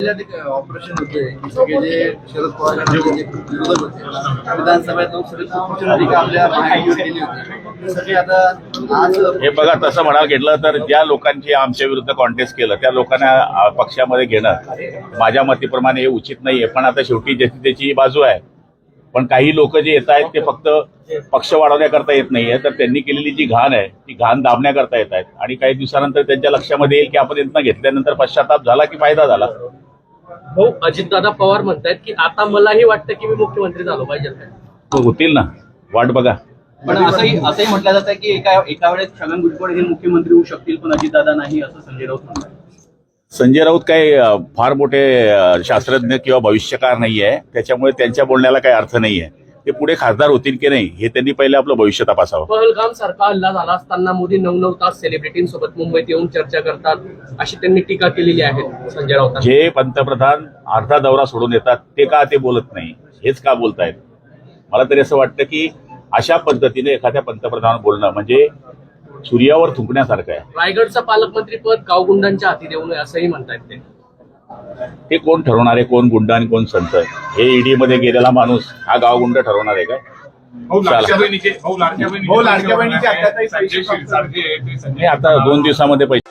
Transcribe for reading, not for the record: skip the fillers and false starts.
Operation होते सगळे जे शरद पवार यांचे विरोधक होते विधानसभेत लोकसभेत आपल्या माहितीवर गेली होती सगळे आता आज हे बघा तसं म्हणायला घेतलं तर ज्या लोकांची आमच्या विरुद्ध कॉन्टेस्ट केलं त्या लोकांना पक्षामध्ये घेणं माझ्या मतीप्रमाणे हे उचित नाहीये. पण आता शेवटी ज्याची त्याची बाजू आहे. पण काही लोक जे येत आहेत ते फक्त पक्ष वाढवण्याकरता येत नाहीये तर त्यांनी केलेली जी घाण आहे ती घाण दाबण्याकरता येत आहेत आणि काही दिवसानंतर त्यांच्या लक्षामध्ये येईल की आपण इथनं घेतल्यानंतर पश्चाताप झाला की फायदा झाला. हो, अजितदादा पवार म्हणतायत की आता मलाही वाटतं की मी मुख्यमंत्री झालो पाहिजे. होतील ना, वाट बघा. पण असंही म्हटलं जातं की एका वेळेस छगन भुजबळ हे मुख्यमंत्री होऊ शकतील पण अजितदादा नाही असं संजय राऊत म्हणतात. संजय राऊत काही फार मोठे शास्त्रज्ञ किंवा भविष्यकार नाही आहे त्याच्यामुळे त्यांच्या बोलण्याला काही अर्थ नाहीये. ते पुढे खासदार होतील की नाही हे त्यांनी पहिले आपलं भविष्य तपासावं. पहलगाम सारखा हल्ला झाला असताना मोदी 9-9 तास सेलिब्रिटींसोबत मुंबईत येऊन चर्चा करतात अशी त्यांनी टीका केलेली आहे संजय राऊतांनी. जे पंतप्रधान अर्धा दौरा सोडून येतात ते का ते बोलत नाही हेच का बोलतायत. मला तरी असं वाटतं की अशा पद्धतीने एखाद्या पंतप्रधान बोलणं म्हणजे सूर्यावर थुंकण्यासारखं आहे. रायगडचं पालकमंत्री पद गावगुंडांच्या हाती देऊ नये असंही म्हणतायत ते. ते कोण ठरवणार आहे कोण गुंड आणि कोण संत. हे ईडी मध्ये गेलेला माणूस हा गावगुंड ठरवणार आहे का? लाडक्या बहिणीचे आता 2 दिवसामध्ये पैसे